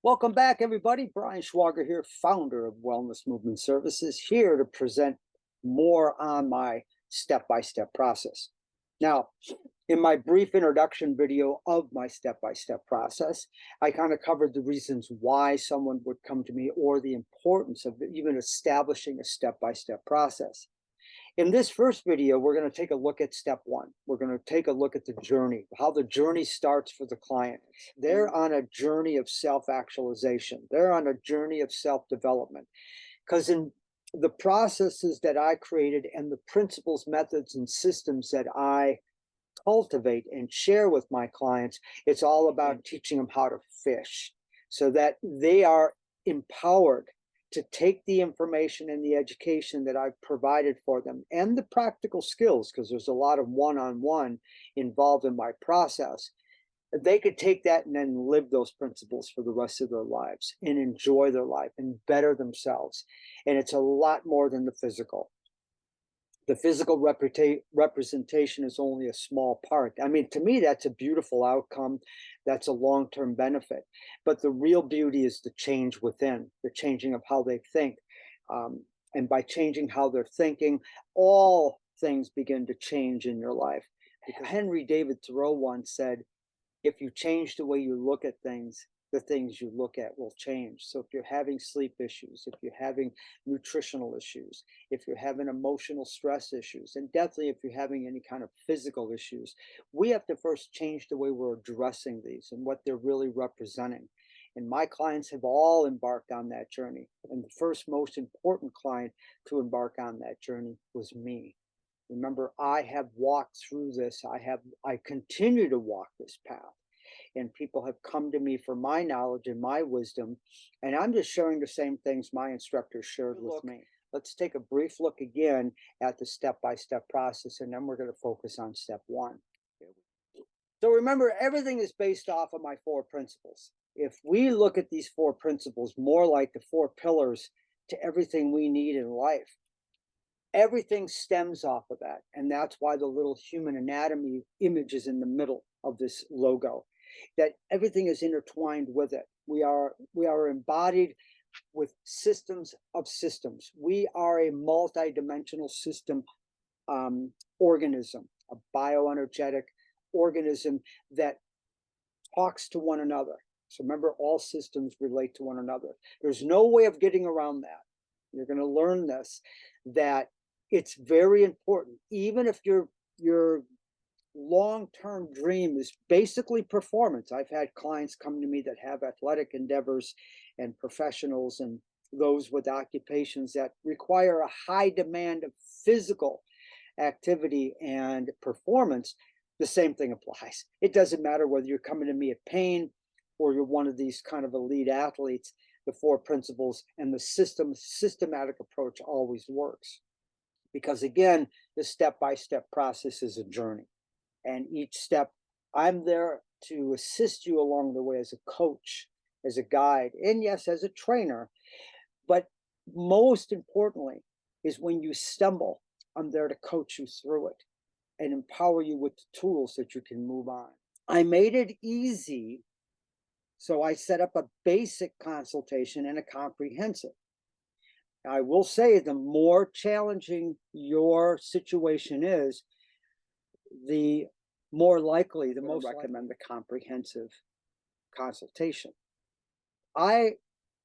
Welcome back, everybody. Brian Schwager here, founder of Wellness Movement Services, here to present more on my step by step process. Now, in my brief introduction video of my step by step process, I kind of covered the reasons why someone would come to me or the importance of even establishing a step by step process. In this first video, we're going to take a look at step one. We're going to take a look at the journey, how the journey starts for the client. They're on a journey of self-actualization. They're on a journey of self-development. Because in the processes that I created and the principles, methods, and systems that I cultivate and share with my clients, it's all about teaching them how to fish so that they are empowered to take the information and the education that I've provided for them and the practical skills, because there's a lot of one-on-one involved in my process. They could take that and then live those principles for the rest of their lives and enjoy their life and better themselves. And it's a lot more than the physical. The physical representation is only a small part. I mean, to me, that's a beautiful outcome. That's a long-term benefit. But the real beauty is the change within, the changing of how they think. And by changing how they're thinking, all things begin to change in your life. Because Henry David Thoreau once said, if you change the way you look at things, the things you look at will change. So if you're having sleep issues, if you're having nutritional issues, if you're having emotional stress issues, and definitely if you're having any kind of physical issues, we have to first change the way we're addressing these and what they're really representing. And my clients have all embarked on that journey. And the first most important client to embark on that journey was me. Remember, I have walked through this. I continue to walk this path, and people have come to me for my knowledge and my wisdom, and I'm just sharing the same things my instructors shared with me. Let's take a brief look again at the step-by-step process, and then we're going to focus on step one. So remember, everything is based off of my four principles. If we look at these four principles more like the four pillars to everything we need in life, everything stems off of that. And that's why the little human anatomy image is in the middle of this logo, that everything is intertwined with it. We are embodied with systems of systems. We are a multidimensional system organism, a bioenergetic organism that talks to one another. So remember, all systems relate to one another. There's no way of getting around that. You're going to learn this, that it's very important. Even if your long-term dream is basically performance. I've had clients come to me that have athletic endeavors and professionals and those with occupations that require a high demand of physical activity and performance. The same thing applies. It doesn't matter whether you're coming to me at pain or you're one of these kind of elite athletes. The four principles and the systematic approach always works. Because again, the step-by-step process is a journey. And each step, I'm there to assist you along the way as a coach, as a guide, and yes, as a trainer. But most importantly is when you stumble, I'm there to coach you through it and empower you with the tools that you can move on. I made it easy, so I set up a basic consultation and a comprehensive. I will say the more challenging your situation is, the more likely, the most recommend the comprehensive consultation. I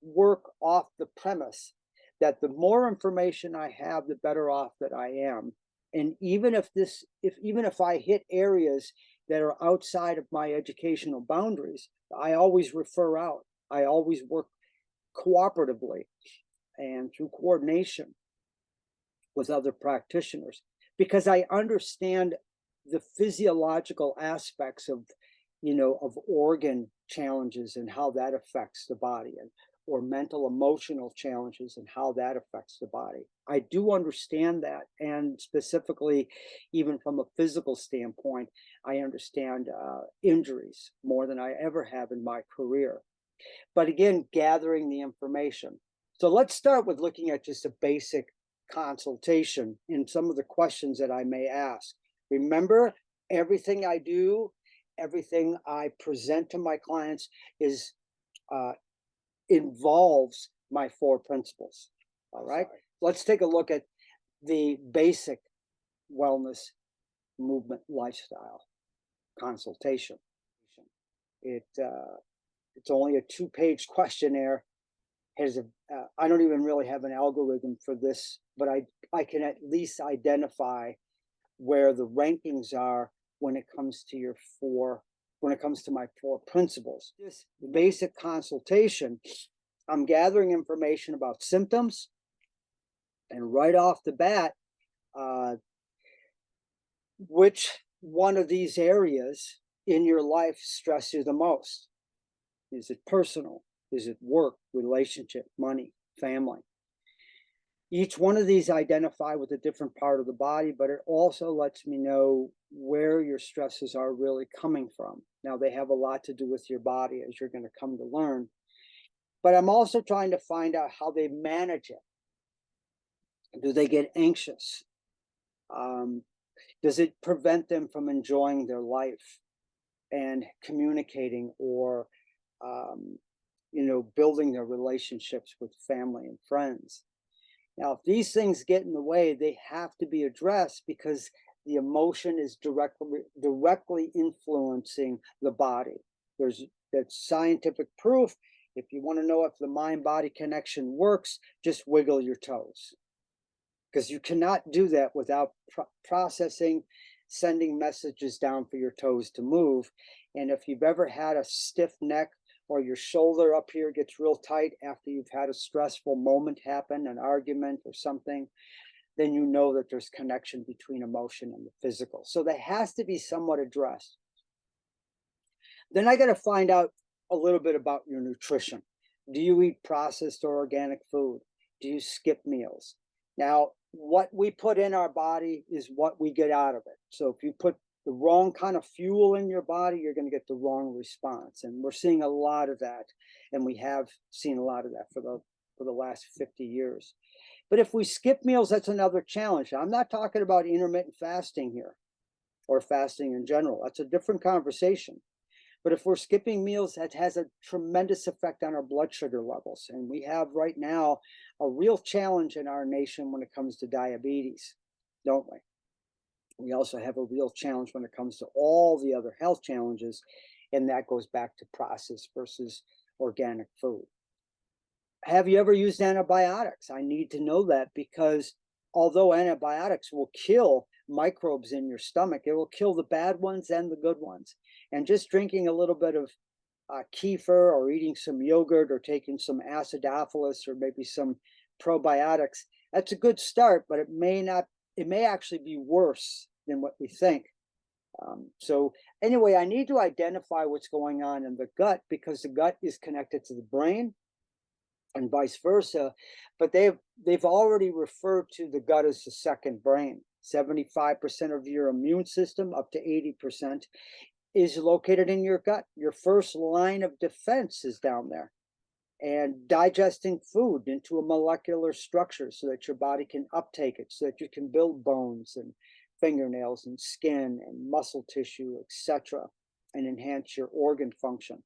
work off the premise that the more information I have, the better off that I am. And even if I hit areas that are outside of my educational boundaries, I always refer out. I always work cooperatively and through coordination with other practitioners, because I understand the physiological aspects of, of organ challenges and how that affects the body, and or mental emotional challenges and how that affects the body. I do understand that, and specifically, even from a physical standpoint, I understand injuries more than I ever have in my career. But again, gathering the information. So let's start with looking at just a basic consultation and some of the questions that I may ask. Remember, everything I do, everything I present to my clients is involves my 4 principles. All right. Let's take a look at the basic wellness movement lifestyle consultation. It's only a 2-page questionnaire. I don't even really have an algorithm for this, but I can at least identify where the rankings are when it comes to my 4 principles. This basic consultation, I'm gathering information about symptoms, and right off the bat, which one of these areas in your life stress you the most? Is it personal? Is it work, relationship, money, family? Each one of these identify with a different part of the body, but it also lets me know where your stresses are really coming from. Now, they have a lot to do with your body, as you're going to come to learn, but I'm also trying to find out how they manage it. Do they get anxious? Does it prevent them from enjoying their life and communicating, or building their relationships with family and friends? Now, if these things get in the way, they have to be addressed, because the emotion is directly influencing the body. That's scientific proof. If you want to know if the mind-body connection works, just wiggle your toes, because you cannot do that without processing, sending messages down for your toes to move. And if you've ever had a stiff neck, or your shoulder up here gets real tight after you've had a stressful moment happen, an argument or something, then you know that there's connection between emotion and the physical. So that has to be somewhat addressed. Then I got to find out a little bit about your nutrition. Do you eat processed or organic food? Do you skip meals? Now, what we put in our body is what we get out of it. So if you put the wrong kind of fuel in your body, you're going to get the wrong response. And we're seeing a lot of that. And we have seen a lot of that for the last 50 years. But if we skip meals, that's another challenge. I'm not talking about intermittent fasting here, or fasting in general. That's a different conversation. But if we're skipping meals, that has a tremendous effect on our blood sugar levels. And we have right now a real challenge in our nation when it comes to diabetes, don't we? We also have a real challenge when it comes to all the other health challenges, and that goes back to processed versus organic food. Have you ever used antibiotics? I need to know that, because although antibiotics will kill microbes in your stomach, it will kill the bad ones and the good ones. And just drinking a little bit of kefir, or eating some yogurt, or taking some acidophilus, or maybe some probiotics, that's a good start, but it may actually be worse than what we think. So anyway, I need to identify what's going on in the gut, because the gut is connected to the brain and vice versa. But they've already referred to the gut as the second brain. 75% of your immune system, up to 80%, is located in your gut. Your first line of defense is down there. And digesting food into a molecular structure so that your body can uptake it, so that you can build bones and fingernails and skin and muscle tissue, etc., and enhance your organ function.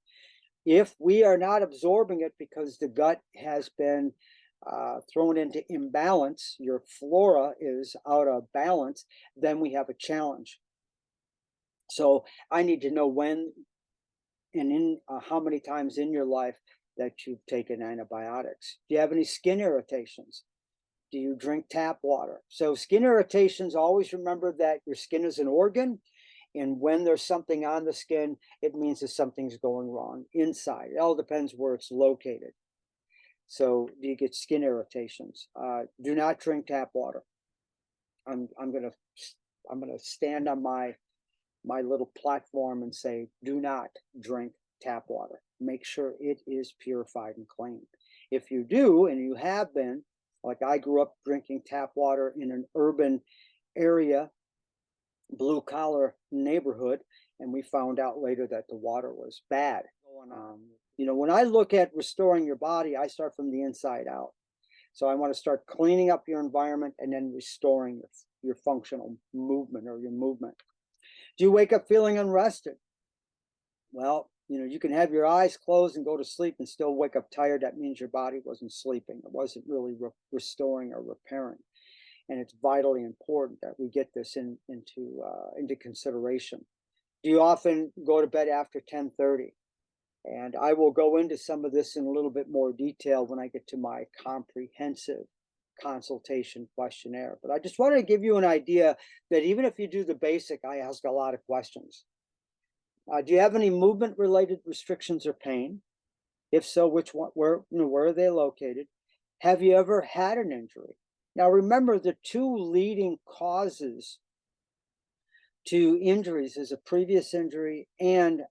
If we are not absorbing it because the gut has been thrown into imbalance, your flora is out of balance, then we have a challenge. So I need to know when and in how many times in your life that you've taken antibiotics. Do you have any skin irritations? Do you drink tap water? So skin irritations, always remember that your skin is an organ, and when there's something on the skin, it means that something's going wrong inside. It all depends where it's located. So do you get skin irritations? Do not drink tap water. I'm gonna stand on my little platform and say, do not drink tap water. Make sure it is purified and clean. If you do, and you have been, like I grew up drinking tap water in an urban area, blue collar neighborhood, and we found out later that the water was bad. When I look at restoring your body, I start from the inside out. So I want to start cleaning up your environment and then restoring your functional movement, or your movement. Do you wake up feeling unrested? Well, You can have your eyes closed and go to sleep and still wake up tired. That means your body wasn't sleeping. It wasn't really restoring or repairing. And it's vitally important that we get this into consideration. Do you often go to bed after 10:30? And I will go into some of this in a little bit more detail when I get to my comprehensive consultation questionnaire. But I just wanted to give you an idea that even if you do the basic, I ask a lot of questions. Do you have any movement related restrictions or pain? If so, which one, where are they located? Have you ever had an injury? Now, remember, the two leading causes to injuries is a previous injury and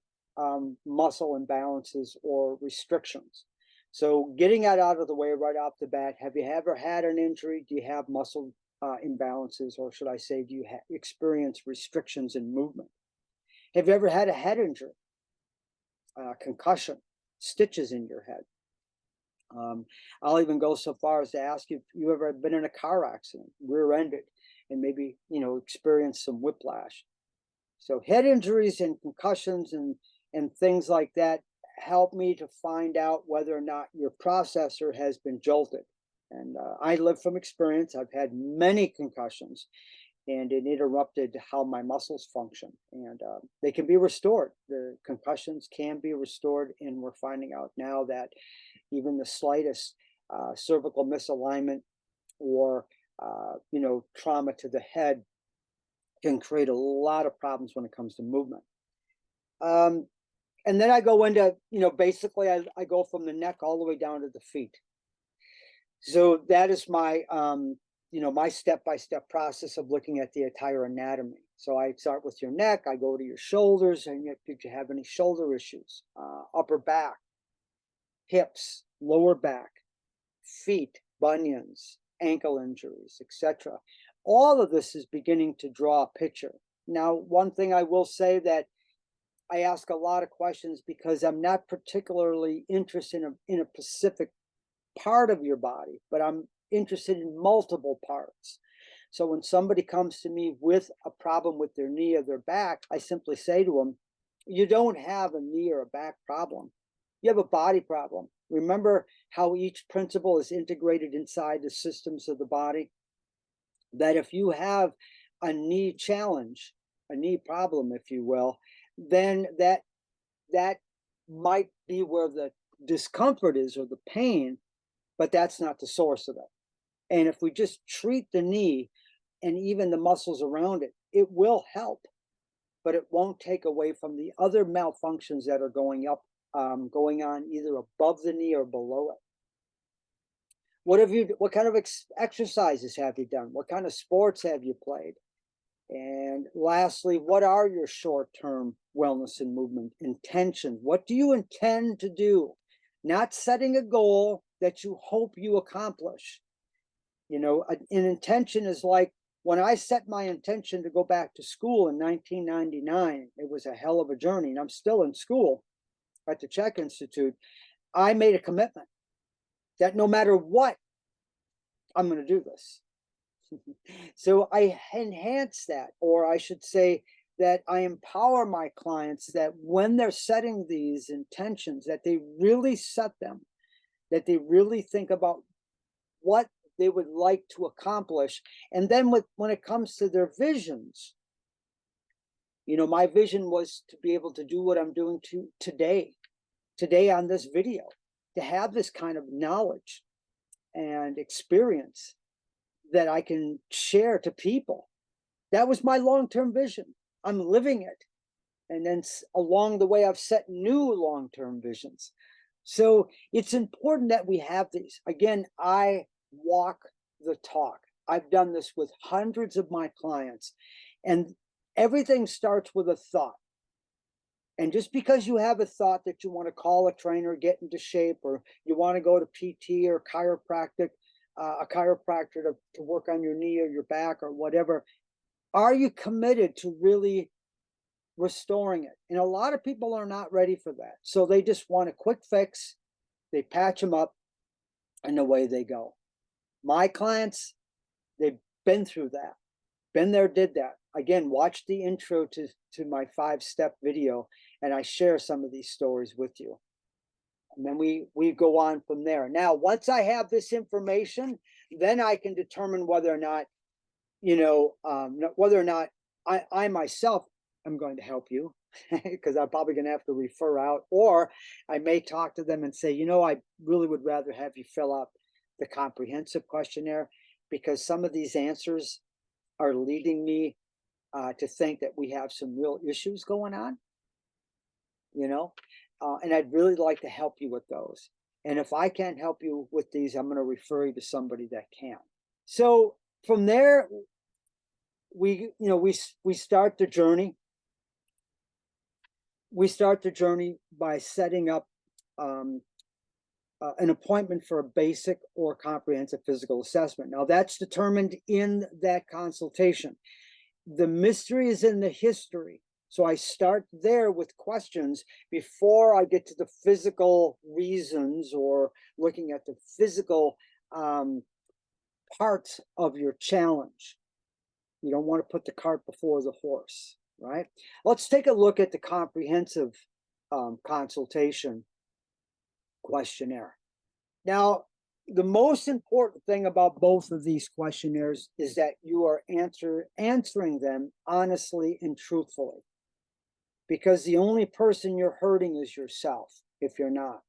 muscle imbalances or restrictions. So getting that out of the way right off the bat, have you ever had an injury? Do you have muscle imbalances, or should I say, do you experience restrictions in movement? Have you ever had a head injury, concussion, stitches in your head? I'll even go so far as to ask you if you ever been in a car accident, rear-ended, and maybe, experienced some whiplash. So head injuries and concussions and things like that help me to find out whether or not your processor has been jolted. And I live from experience. I've had many concussions, and it interrupted how my muscles function. And they can be restored. The concussions can be restored, and we're finding out now that even the slightest cervical misalignment or trauma to the head can create a lot of problems when it comes to movement. And then I go into, basically I go from the neck all the way down to the feet. So that is my, my step-by-step process of looking at the entire anatomy. So I start with your neck, I go to your shoulders, and did you have any shoulder issues, upper back, hips, lower back, feet, bunions, ankle injuries, etc. All of this is beginning to draw a picture. Now, one thing I will say that I ask a lot of questions because I'm not particularly interested in a specific part of your body, but I'm interested in multiple parts. So when somebody comes to me with a problem with their knee or their back, I simply say to them, you don't have a knee or a back problem. You have a body problem. Remember how each principle is integrated inside the systems of the body? That if you have a knee challenge, a knee problem, if you will, then that might be where the discomfort is or the pain, but that's not the source of it. And if we just treat the knee and even the muscles around it, it will help, but it won't take away from the other malfunctions that are going on either above the knee or below it. What kind of exercises have you done? What kind of sports have you played? And lastly, what are your short-term wellness and movement intentions? What do you intend to do? Not setting a goal that you hope you accomplish. An intention is like when I set my intention to go back to school in 1999, it was a hell of a journey, and I'm still in school at the Czech Institute. I made a commitment that no matter what, I'm going to do this. So I enhance that, or I should say that I empower my clients that when they're setting these intentions, that they really set them, that they really think about what they would like to accomplish. And then when it comes to their visions, my vision was to be able to do what I'm doing today on this video, to have this kind of knowledge and experience that I can share to people. That was my long-term vision. I'm living it. And then along the way, I've set new long-term visions. So it's important that we have these. Again, I walk the talk. I've done this with hundreds of my clients, and everything starts with a thought. And just because you have a thought that you want to call a trainer, get into shape, or you want to go to PT or chiropractic, a chiropractor to work on your knee or your back or whatever, are you committed to really restoring it? And a lot of people are not ready for that. So they just want a quick fix, they patch them up, and away they go. My clients, they've been through that, Been there, did that. Again, watch the intro to my 5-step video, and I share some of these stories with you. And then we go on from there. Now, once I have this information, then I can determine whether or not, whether or not I myself am going to help you, because I'm probably going to have to refer out, or I may talk to them and say, I really would rather have you fill out the comprehensive questionnaire, because some of these answers are leading me to think that we have some real issues going on, and I'd really like to help you with those. And if I can't help you with these, I'm going to refer you to somebody that can. So from there, we start the journey. We start the journey by setting up an appointment for a basic or comprehensive physical assessment. Now, that's determined in that consultation. The mystery is in the history. So I start there with questions before I get to the physical reasons or looking at the physical parts of your challenge. You don't want to put the cart before the horse, right? Let's take a look at the comprehensive consultation questionnaire. Now, the most important thing about both of these questionnaires is that you are answering them honestly and truthfully, because the only person you're hurting is yourself if you're not.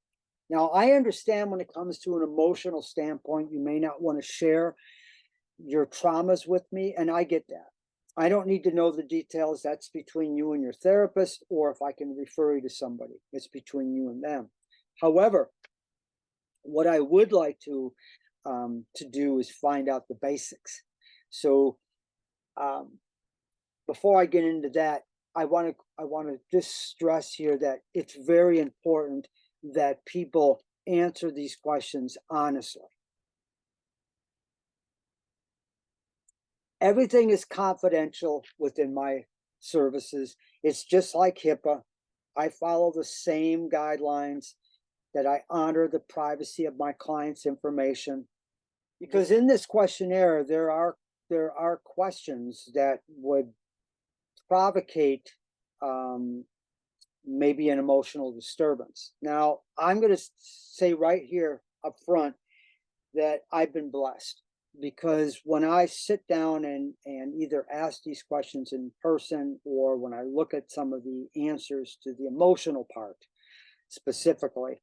Now, I understand when it comes to an emotional standpoint, you may not want to share your traumas with me, and I get that. I don't need to know the details. That's between you and your therapist, or if I can refer you to somebody, it's between you and them. However, what I would like to do is find out the basics. So before I get into that, I want to just stress here that it's very important that people answer these questions honestly. Everything is confidential within my services. It's just like HIPAA. I follow the same guidelines, that I honor the privacy of my clients' information, because in this questionnaire, there are questions that would provocate maybe an emotional disturbance. Now, I'm going to say right here up front that I've been blessed, because when I sit down and either ask these questions in person, or when I look at some of the answers to the emotional part specifically,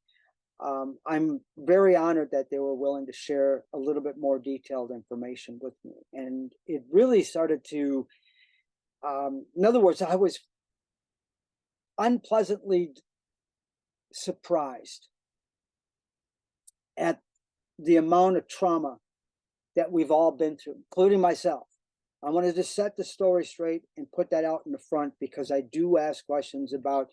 I'm very honored that they were willing to share a little bit more detailed information with me. And it really started to, in other words, I was unpleasantly surprised at the amount of trauma that we've all been through, including myself. I wanted to set the story straight and put that out in the front, because I do ask questions about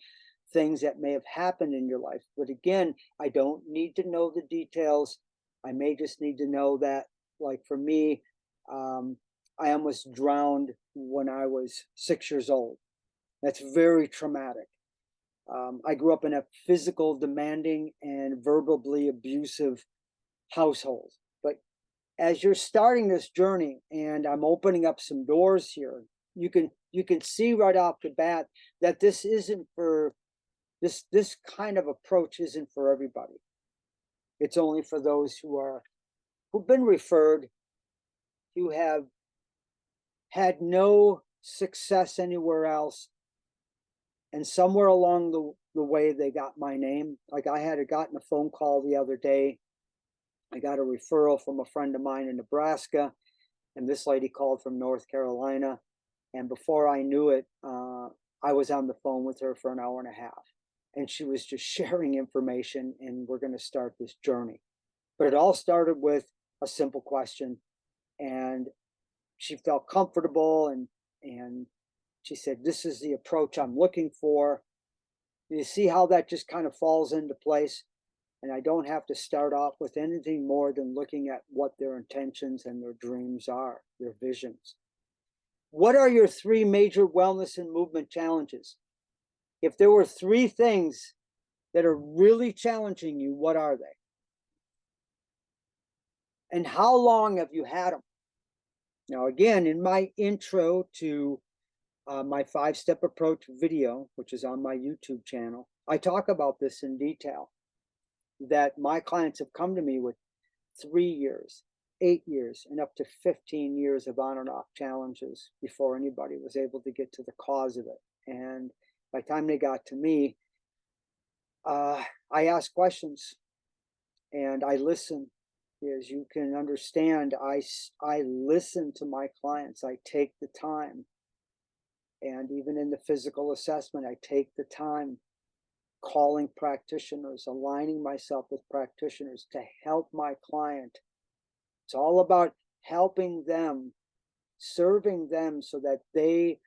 things that may have happened in your life. But again, I don't need to know the details. I may just need to know that, like for me, I almost drowned when I was 6 years old. That's very traumatic. I grew up in a physical, demanding, and verbally abusive household. But as you're starting this journey, and I'm opening up some doors here, you can see right off the bat that this isn't for this kind of approach isn't for everybody. It's only for those who've been referred, who have had no success anywhere else, and somewhere along the way they got my name. Like I had gotten a phone call the other day. I got a referral from a friend of mine in Nebraska, and this lady called from North Carolina. And before I knew it, I was on the phone with her for an hour and a half. And she was just sharing information, and we're going to start this journey. But it all started with a simple question, and she felt comfortable, and she said, "This is the approach I'm looking for." You see how that just kind of falls into place? And I don't have to start off with anything more than looking at what their intentions and their dreams are, their visions. What are your 3 major wellness and movement challenges? If there were 3 things that are really challenging you, what are they? And how long have you had them? Now, again, in my intro to my 5-step approach video, which is on my YouTube channel, I talk about this in detail, that my clients have come to me with 3 years, 8 years, and up to 15 years of on and off challenges before anybody was able to get to the cause of it. And by the time they got to me, I ask questions and I listen. As you can understand, I listen to my clients. I take the time. And even in the physical assessment, I take the time calling practitioners, aligning myself with practitioners to help my client. It's all about helping them, serving them so that they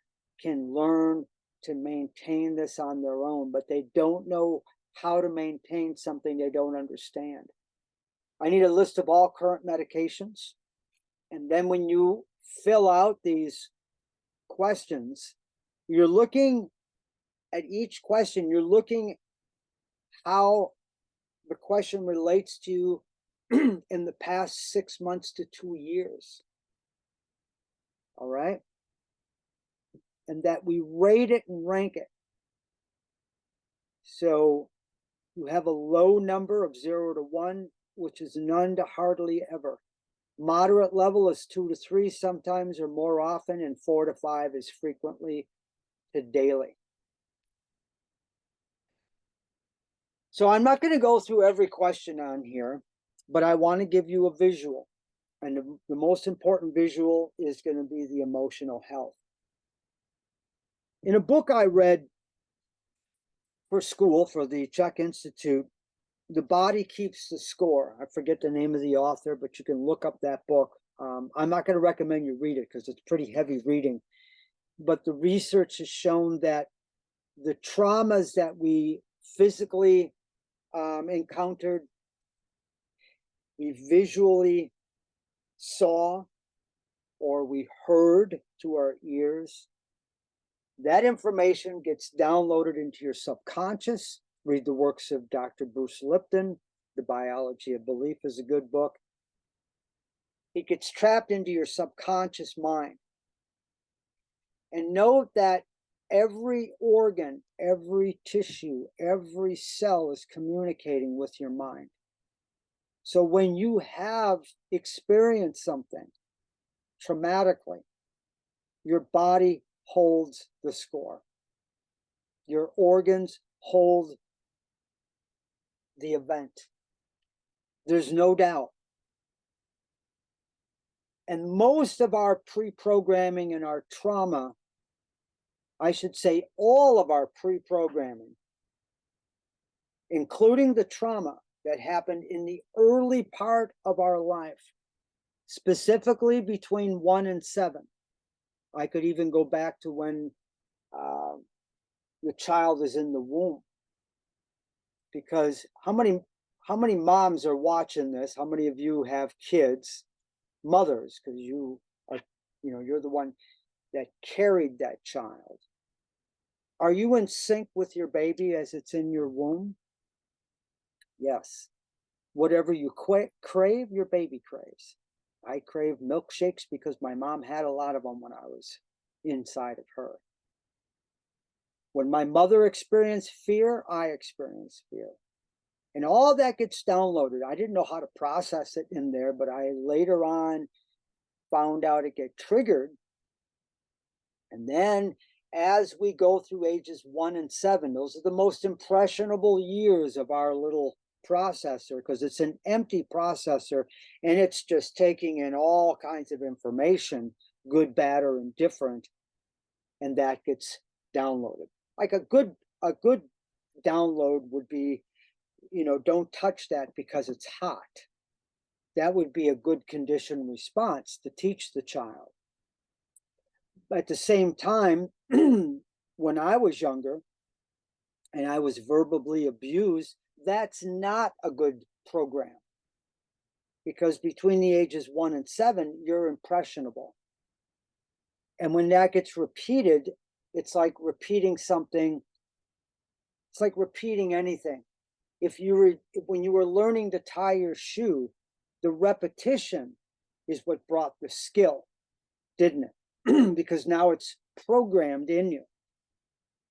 can learn to maintain this on their own, but they don't know how to maintain something they don't understand. I need a list of all current medications. And then when you fill out these questions, you're looking at each question, you're looking how the question relates to you in the past 6 months to 2 years. All right. And that we rate it and rank it. So you have a low number of 0 to 1, which is none to hardly ever. Moderate level is 2 to 3 sometimes or more often, and 4 to 5 is frequently to daily. So I'm not going to go through every question on here, but I want to give you a visual. And the most important visual is going to be the emotional health. In a book I read for school, for the Czech Institute, The Body Keeps the Score. I forget the name of the author, but you can look up that book. I'm not going to recommend you read it because it's pretty heavy reading. But the research has shown that the traumas that we physically encountered, we visually saw, or we heard through our ears, that information gets downloaded into your subconscious. Read the works of Dr. Bruce Lipton. The Biology of Belief is a good book. It gets trapped into your subconscious mind. And note that every organ, every tissue, every cell is communicating with your mind. So when you have experienced something traumatically, your body holds the score. Your organs hold the event. There's no doubt. And most of our pre-programming and our trauma, I should say all of our pre-programming, including the trauma that happened in the early part of our life, specifically between 1 and 7. I could even go back to when the child is in the womb. Because how many moms are watching this? How many of you have kids, mothers, because you are, you're the one that carried that child. Are you in sync with your baby as it's in your womb? Yes. Whatever you crave, your baby craves. I crave milkshakes because my mom had a lot of them when I was inside of her. When my mother experienced fear, I experienced fear. And all that gets downloaded. I didn't know how to process it in there, but I later on found out it get triggered. And then as we go through ages 1 and 7, those are the most impressionable years of our little processor, because it's an empty processor and it's just taking in all kinds of information, good, bad, or indifferent, and that gets downloaded. Like a good download would be, don't touch that because it's hot. That would be a good conditioned response to teach the child. At the same time, when I was younger and I was verbally abused, that's not a good program, because between the ages 1 and 7, you're impressionable. And when that gets repeated, it's like repeating something. It's like repeating anything. When you were learning to tie your shoe, the repetition is what brought the skill. didn't it? Because now it's programmed in you.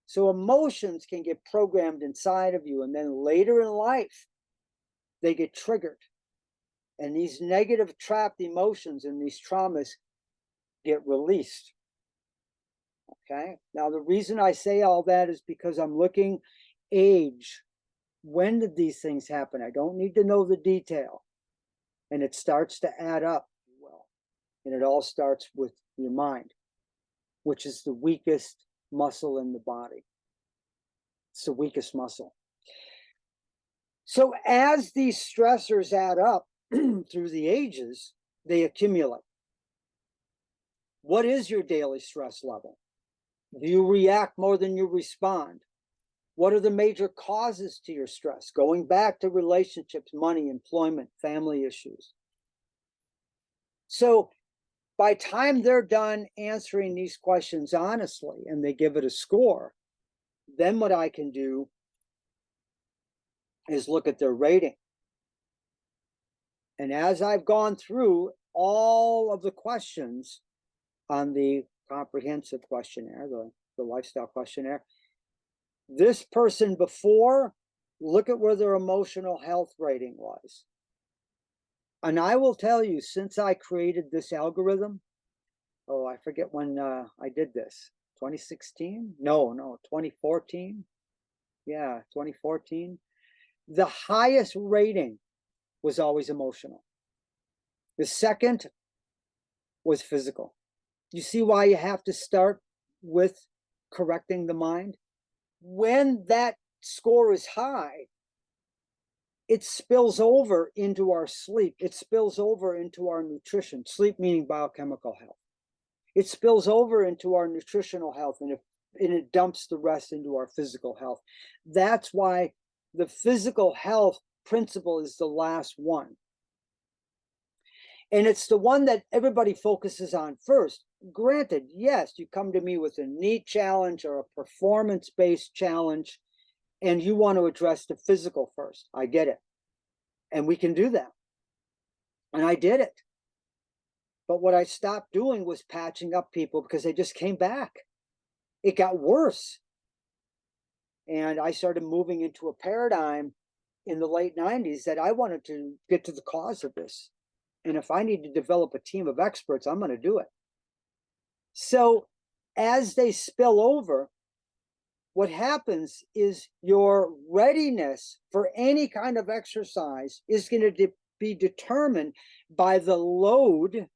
So emotions can get programmed inside of you, and then later in life, they get triggered. And these negative trapped emotions and these traumas get released. Okay. Now, the reason I say all that is because I'm looking age. When did these things happen? I don't need to know the detail. And it starts to add up. Well, and it all starts with your mind, which is the weakest muscle in the body. It's the weakest muscle. So as these stressors add up through the ages, they accumulate. What is your daily stress level? Do you react more than you respond? What are the major causes to your stress? Going back to relationships, money, employment, family issues. So by the time they're done answering these questions honestly and they give it a score, then what I can do is look at their rating. And as I've gone through all of the questions on the comprehensive questionnaire, the lifestyle questionnaire, this person before, look at where their emotional health rating was. And I will tell you, since I created this algorithm, oh, I forget when I did this, 2016? No, 2014. Yeah, 2014. The highest rating was always emotional. The second was physical. You see why you have to start with correcting the mind? When that score is high, it spills over into our sleep. It spills over into our nutrition. Sleep meaning biochemical health. It spills over into our nutritional health, and it dumps the rest into our physical health. That's why the physical health principle is the last one. And it's the one that everybody focuses on first. Granted, yes, you come to me with a neat challenge or a performance-based challenge, and you want to address the physical first. I get it. And we can do that. And I did it. But what I stopped doing was patching up people because they just came back. It got worse. And I started moving into a paradigm in the late 90s that I wanted to get to the cause of this. And if I need to develop a team of experts, I'm going to do it. So as they spill over, what happens is your readiness for any kind of exercise is going to be determined by the load.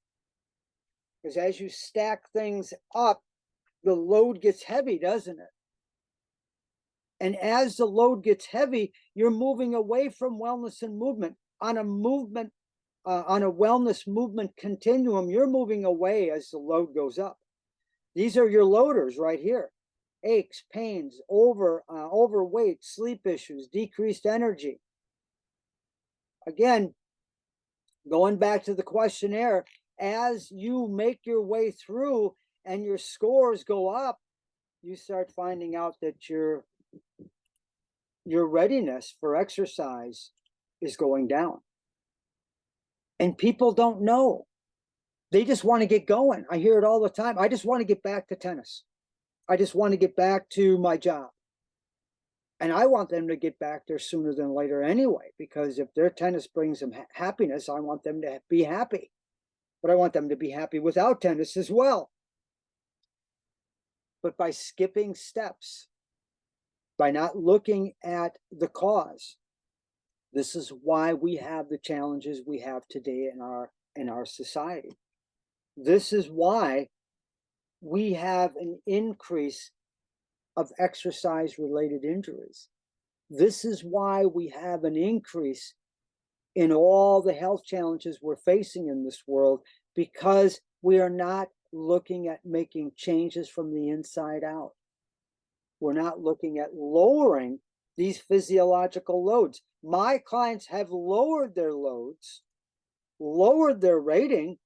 Because as you stack things up, the load gets heavy, doesn't it? And as the load gets heavy, you're moving away from wellness and movement. On a wellness movement continuum, you're moving away as the load goes up. These are your loaders right here. Aches, pains, overweight, sleep issues, decreased energy. Again, going back to the questionnaire, as you make your way through and your scores go up, you start finding out that your readiness for exercise is going down. And people don't know. They just want to get going. I hear it all the time. I just want to get back to tennis. I just want to get back to my job. And I want them to get back there sooner than later anyway, because if their tennis brings them happiness, I want them to be happy. But I want them to be happy without tennis as well. But by skipping steps, by not looking at the cause, this is why we have the challenges we have today in our society. This is why we have an increase of exercise-related injuries. This is why we have an increase in all the health challenges we're facing in this world, because we are not looking at making changes from the inside out. We're not looking at lowering these physiological loads. My clients have lowered their loads, lowered their rating,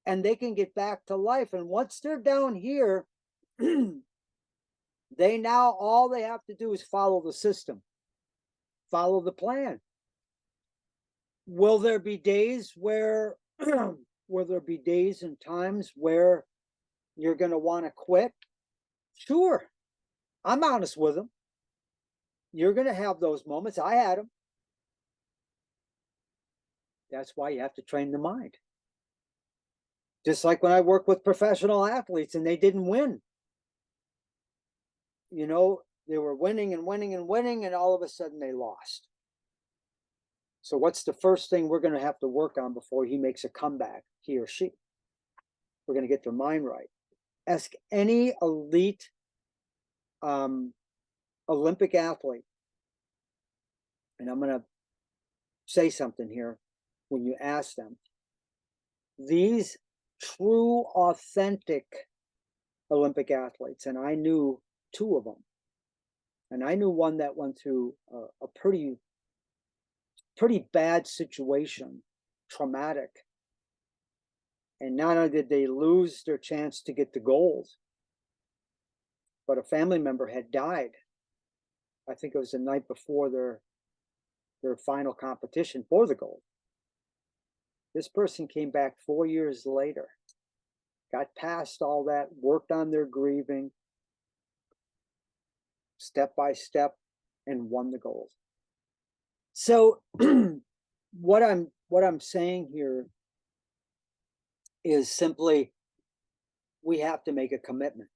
and they can get back to life. And once they're down here, all they have to do is follow the system, follow the plan. Will there be days where will there be days and times where you're going to want to quit? Sure. I'm honest with them. You're going to have those moments. I had them. That's why you have to train the mind. Just like when I work with professional athletes and they didn't win. You know, they were winning and winning and winning, and all of a sudden they lost. So what's the first thing we're going to have to work on before he makes a comeback, he or she? We're going to get their mind right. Ask any elite Olympic athlete, and I'm going to say something here when you ask them. These true, authentic Olympic athletes, and I knew two of them, and I knew one that went through a pretty bad situation, traumatic. And not only did they lose their chance to get the gold, but a family member had died. I think it was the night before their final competition for the gold. This person came back 4 years later, got past all that, worked on their grieving, step by step, and won the gold. So what I'm saying here is simply we have to make a commitment.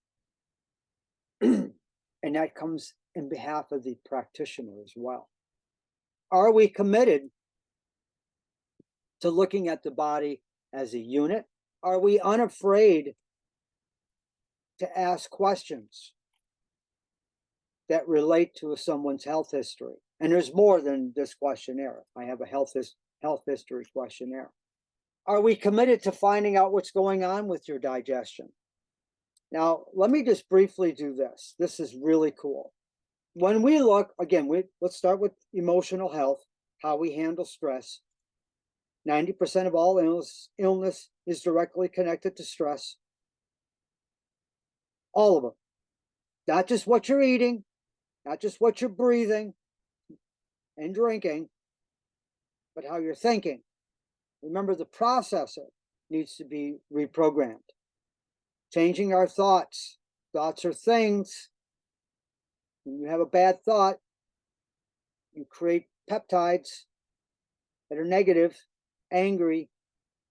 And that comes in behalf of the practitioner as well. Are we committed to looking at the body as a unit? Are we unafraid to ask questions that relate to someone's health history? And there's more than this questionnaire. I have a health history questionnaire. Are we committed to finding out what's going on with your digestion? Now, let me just briefly do this. This is really cool. When we look, again, let's start with emotional health, how we handle stress. 90% of all illness is directly connected to stress. All of them. Not just what you're eating, not just what you're breathing and drinking, but how you're thinking. Remember, the processor needs to be reprogrammed. Changing our thoughts. Thoughts are things. When you have a bad thought, you create peptides that are negative, angry,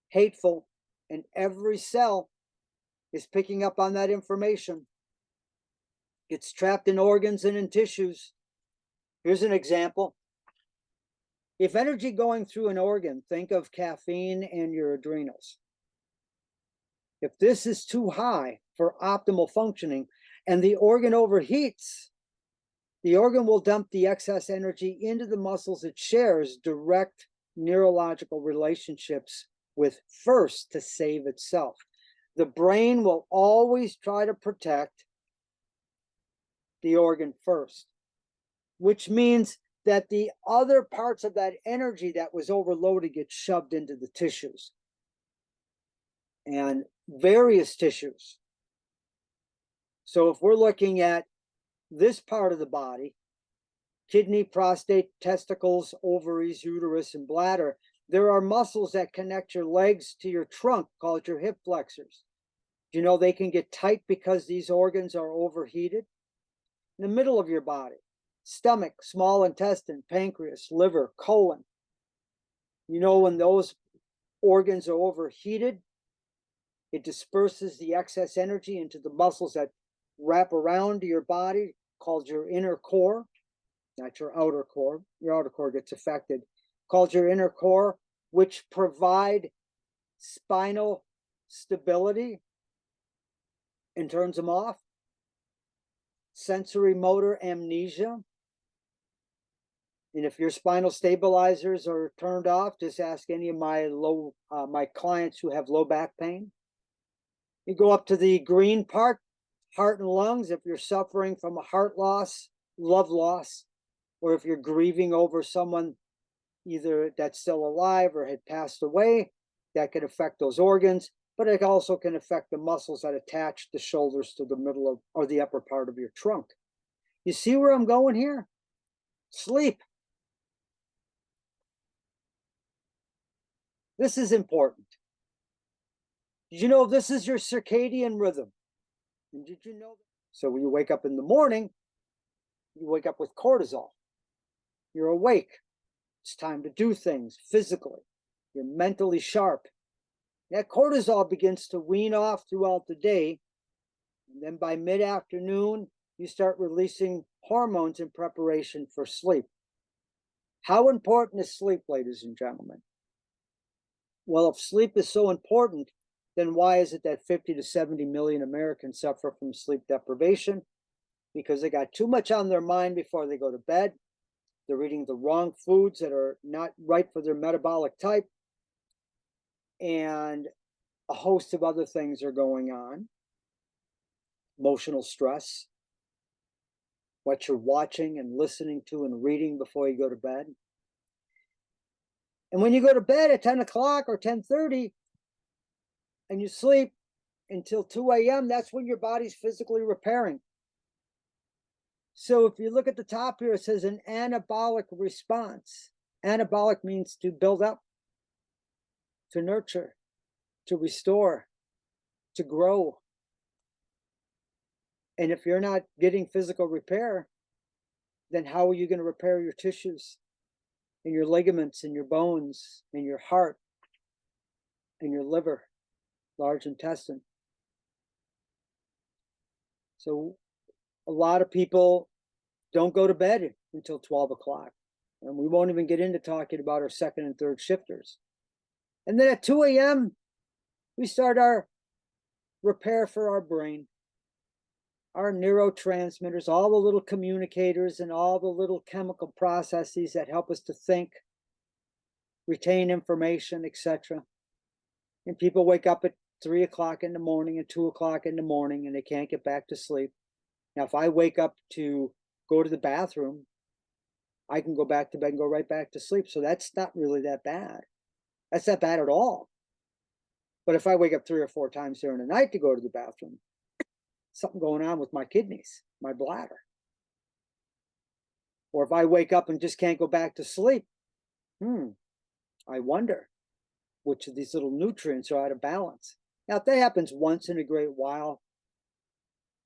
hateful, and every cell is picking up on that information. It's trapped in organs and in tissues. Here's an example. If energy going through an organ, think of caffeine and your adrenals. If this is too high for optimal functioning and the organ overheats, the organ will dump the excess energy into the muscles it shares direct neurological relationships with first to save itself. The brain will always try to protect the organ first, which means that the other parts of that energy that was overloaded get shoved into the tissues and various tissues. So if we're looking at this part of the body, kidney, prostate, testicles, ovaries, uterus, and bladder, there are muscles that connect your legs to your trunk, called your hip flexors. You know, they can get tight because these organs are overheated. In the middle of your body, stomach, small intestine, pancreas, liver, colon. You know, when those organs are overheated, it disperses the excess energy into the muscles that wrap around your body, called your inner core, not your outer core. Your outer core gets affected, called your inner core, which provide spinal stability and turns them off. Sensory motor amnesia. And if your spinal stabilizers are turned off, just ask any of my clients who have low back pain. You go up to the green part, heart and lungs. If you're suffering from a heart loss, love loss, or if you're grieving over someone either that's still alive or had passed away, that can affect those organs, but it also can affect the muscles that attach the shoulders to the middle of, or the upper part of your trunk. You see where I'm going here? Sleep. This is important. Did you know this is your circadian rhythm? And did you know that? So when you wake up in the morning, you wake up with cortisol. You're awake. It's time to do things physically. You're mentally sharp. That cortisol begins to wean off throughout the day. And then by mid-afternoon, you start releasing hormones in preparation for sleep. How important is sleep, ladies and gentlemen? Well, if sleep is so important, then why is it that 50 to 70 million Americans suffer from sleep deprivation? Because they got too much on their mind before they go to bed. They're eating the wrong foods that are not right for their metabolic type. And a host of other things are going on. Emotional stress, what you're watching and listening to and reading before you go to bed. And when you go to bed at 10 o'clock or 10:30 and you sleep until 2 a.m., that's when your body's physically repairing. So if you look at the top here, it says an anabolic response. Anabolic means to build up, to nurture, to restore, to grow. And if you're not getting physical repair, then how are you going to repair your tissues and your ligaments and your bones and your heart and your liver, large intestine? So a lot of people don't go to bed until 12 o'clock. And we won't even get into talking about our second and third shifters. And then at 2 a.m., we start our repair for our brain, our neurotransmitters, all the little communicators and all the little chemical processes that help us to think, retain information, etc. And people wake up at 3 o'clock in the morning and 2 o'clock in the morning and they can't get back to sleep. Now, if I wake up to go to the bathroom, I can go back to bed and go right back to sleep. So that's not really that bad. That's not bad at all. But if I wake up 3 or 4 times during the night to go to the bathroom, something going on with my kidneys, my bladder. Or if I wake up and just can't go back to sleep, I wonder which of these little nutrients are out of balance. Now, if that happens once in a great while,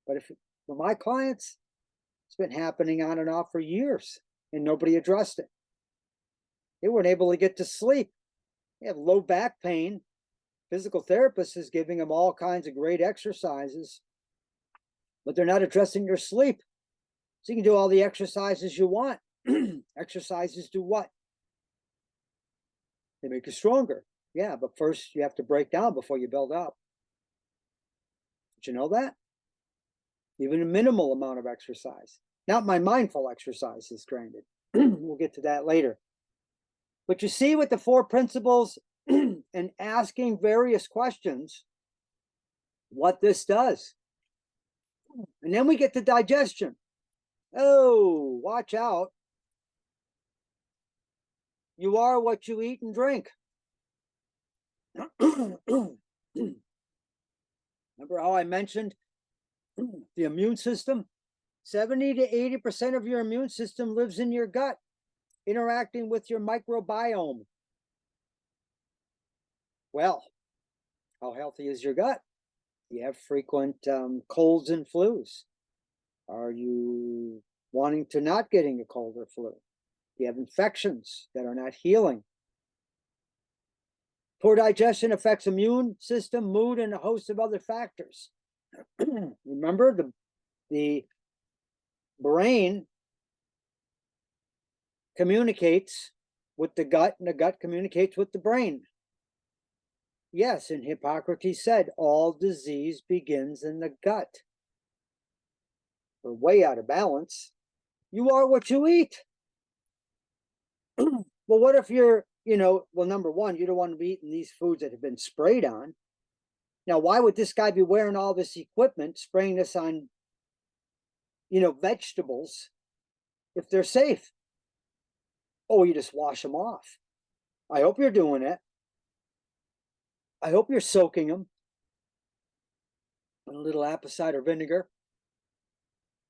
but if for my clients, it's been happening on and off for years and nobody addressed it. They weren't able to get to sleep. They have low back pain. Physical therapist is giving them all kinds of great exercises, but they're not addressing your sleep. So you can do all the exercises you want. Exercises do what? They make you stronger. Yeah, but first you have to break down before you build up. Did you know that? Even a minimal amount of exercise. Not my mindful exercises, granted. We'll get to that later. But you see with the 4 principles and asking various questions, what this does. And then we get to digestion. Oh, watch out. You are what you eat and drink. Remember how I mentioned the immune system? 70 to 80% of your immune system lives in your gut, interacting with your microbiome. Well, how healthy is your gut? Do you have frequent colds and flus? Are you wanting to not getting a cold or flu? Do you have infections that are not healing? Poor digestion affects immune system, mood, and a host of other factors. Remember, the brain communicates with the gut, and the gut communicates with the brain. Yes, and Hippocrates said, all disease begins in the gut. We're way out of balance. You are what you eat. Well, what if you're, well, number one, you don't want to be eating these foods that have been sprayed on. Now, why would this guy be wearing all this equipment, spraying this on, vegetables, if they're safe? Oh, you just wash them off. I hope you're doing it. I hope you're soaking them in a little apple cider vinegar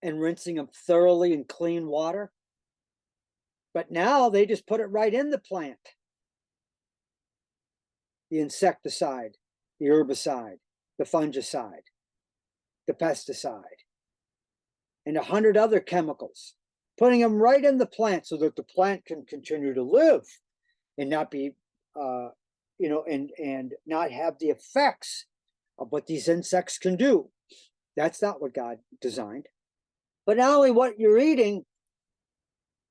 and rinsing them thoroughly in clean water. But now they just put it right in the plant, the insecticide. the herbicide, the fungicide, the pesticide, and 100 other chemicals, putting them right in the plant so that the plant can continue to live and not be, and not have the effects of what these insects can do. That's not what God designed. But not only what you're eating,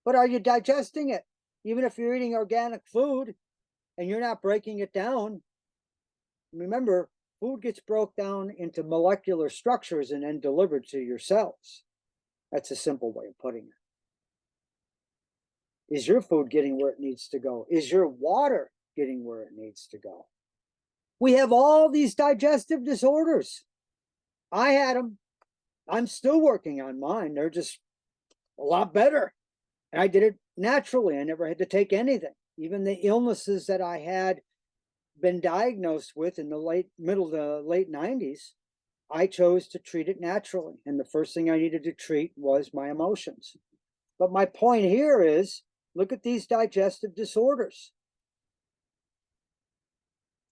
but are you digesting it? Even if you're eating organic food and you're not breaking it down, remember, food gets broke down into molecular structures and then delivered to your cells. That's a simple way of putting it. Is your food getting where it needs to go? Is your water getting where it needs to go? We have all these digestive disorders. I had them. I'm still working on mine. They're just a lot better. And I did it naturally. I never had to take anything. Even the illnesses that I had been diagnosed with in the middle to late 90s, I chose to treat it naturally. And the first thing I needed to treat was my emotions. But my point here is, look at these digestive disorders.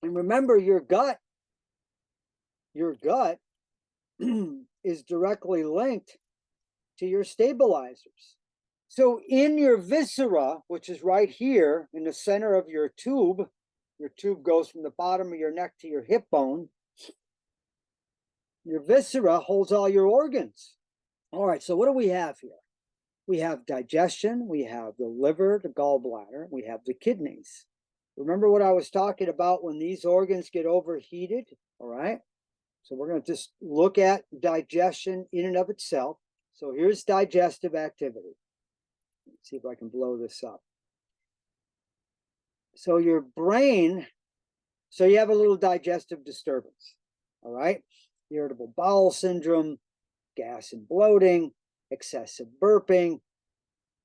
And remember, your gut is directly linked to your stabilizers. So in your viscera, which is right here in the center of your tube goes from the bottom of your neck to your hip bone. Your viscera holds all your organs. All right, so what do we have here? We have digestion, we have the liver, the gallbladder, we have the kidneys. Remember what I was talking about when these organs get overheated? All right, so we're going to just look at digestion in and of itself. So here's digestive activity. Let's see if I can blow this up. So your brain, so you have a little digestive disturbance, all right? Irritable bowel syndrome, gas and bloating, excessive burping,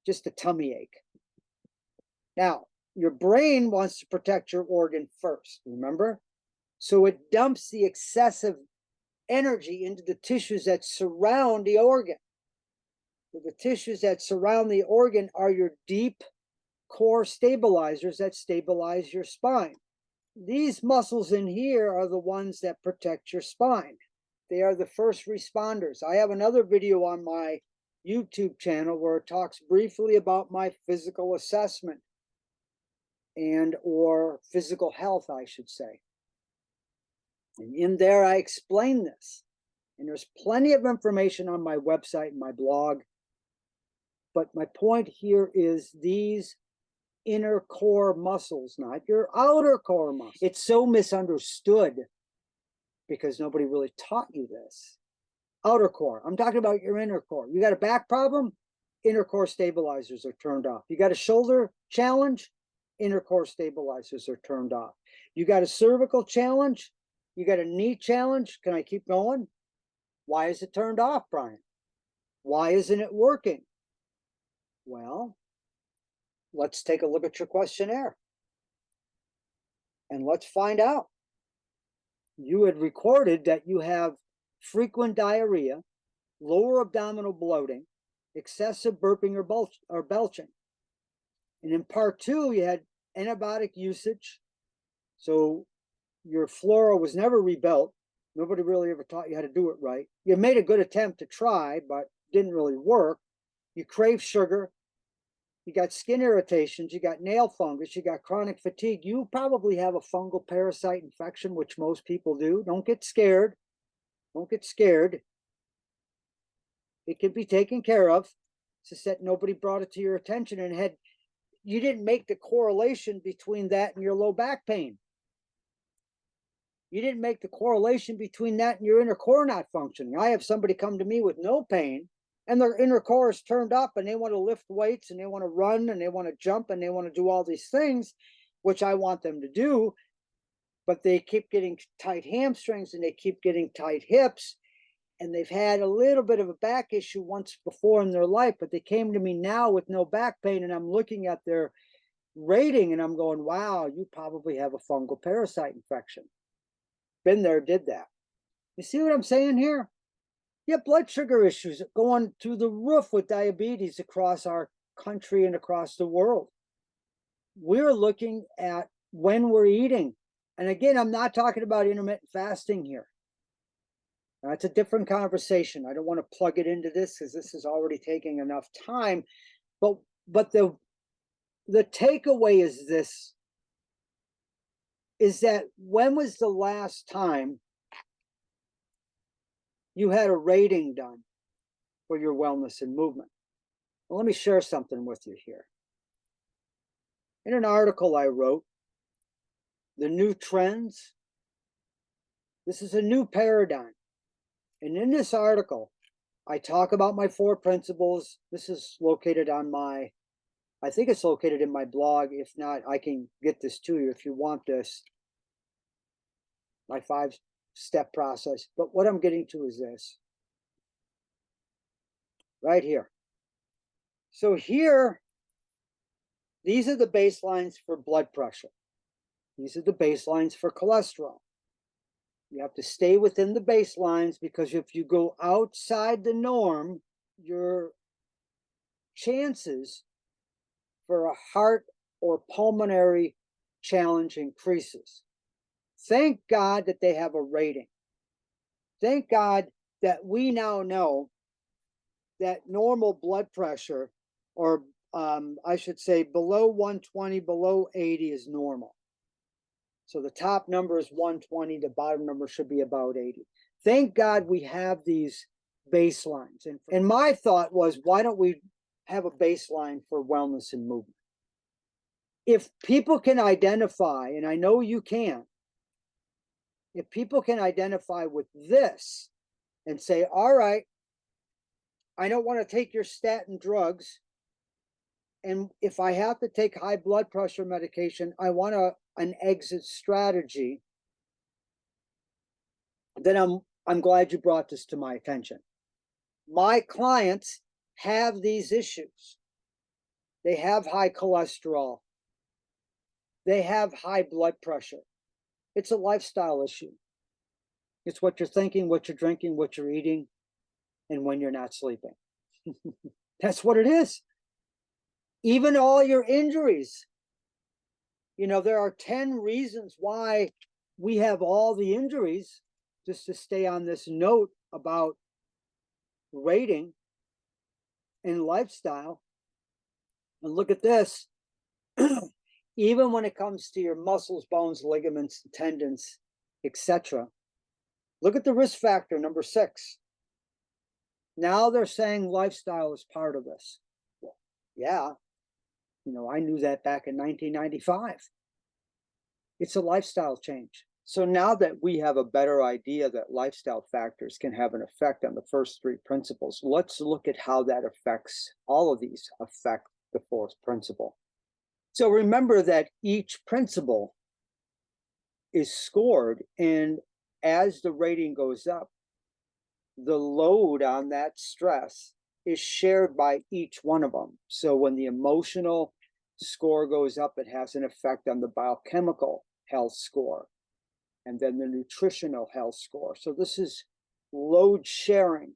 just a tummy ache. Now, your brain wants to protect your organ first, remember? So it dumps the excessive energy into the tissues that surround the organ. So the tissues that surround the organ are your deep core stabilizers that stabilize your spine. These muscles in here are the ones that protect your spine. They are the first responders. I have another video on my YouTube channel where it talks briefly about my physical assessment or physical health, I should say. And in there, I explain this. And there's plenty of information on my website and my blog. But my point here is these inner core muscles, not your outer core muscles. It's so misunderstood because nobody really taught you this. Outer core, I'm talking about your inner core. You got a back problem? Inner core stabilizers are turned off. You got a shoulder challenge? Inner core stabilizers are turned off. You got a cervical challenge? You got a knee challenge? Can I keep going? Why is it turned off, Brian? Why isn't it working? Well, let's take a look at your questionnaire and let's find out. You had recorded that you have frequent diarrhea, lower abdominal bloating, excessive burping or belching. And in part 2, you had antibiotic usage. So your flora was never rebuilt. Nobody really ever taught you how to do it right. You made a good attempt to try, but didn't really work. You crave sugar. You got skin irritations, you got nail fungus, you got chronic fatigue. You probably have a fungal parasite infection, which most people do. Don't get scared. Don't get scared. It can be taken care of. It's just that nobody brought it to your attention and you didn't make the correlation between that and your low back pain. You didn't make the correlation between that and your inner core not functioning. I have somebody come to me with no pain, and their inner core is turned up and they want to lift weights and they want to run and they want to jump and they want to do all these things, which I want them to do. But they keep getting tight hamstrings and they keep getting tight hips. And they've had a little bit of a back issue once before in their life, but they came to me now with no back pain. And I'm looking at their rating and I'm going, wow, you probably have a fungal parasite infection. Been there, did that. You see what I'm saying here? Yeah, blood sugar issues going through the roof with diabetes across our country and across the world. We're looking at when we're eating. And again, I'm not talking about intermittent fasting here. That's a different conversation. I don't want to plug it into this because this is already taking enough time. But the takeaway is this, is that when was the last time you had a rating done for your wellness and movement? Well, let me share something with you here. In an article I wrote, The New Trends, this is a new paradigm. And in this article, I talk about my 4 principles. This is located on my, I think it's located in my blog. If not, I can get this to you if you want this, my 5-step process. But what I'm getting to is this, right here. So here, these are the baselines for blood pressure. These are the baselines for cholesterol. You have to stay within the baselines, because if you go outside the norm, your chances for a heart or pulmonary challenge increases. Thank God that they have a rating. Thank God that we now know that normal blood pressure, or I should say below 120, below 80 is normal. So the top number is 120, the bottom number should be about 80. Thank God we have these baselines. And my thought was, why don't we have a baseline for wellness and movement? If people can identify, and I know you can, if people can identify with this and say, all right, I don't want to take your statin drugs, and if I have to take high blood pressure medication, I want an exit strategy, then I'm glad you brought this to my attention. My clients have these issues. They have high cholesterol. They have high blood pressure. It's a lifestyle issue. It's what you're thinking, what you're drinking, what you're eating, and when you're not sleeping. That's what it is. Even all your injuries. You know, there are 10 reasons why we have all the injuries, just to stay on this note about rating and lifestyle. And look at this. Even when it comes to your muscles, bones, ligaments, tendons, etc. Look at the risk factor, number 6. Now they're saying lifestyle is part of this. Well, yeah, you know, I knew that back in 1995. It's a lifestyle change. So now that we have a better idea that lifestyle factors can have an effect on the first 3 principles, let's look at how that affects, all of these affect the 4th principle. So remember that each principle is scored, and as the rating goes up, the load on that stress is shared by each one of them. So when the emotional score goes up, it has an effect on the biochemical health score, and then the nutritional health score. So this is load sharing.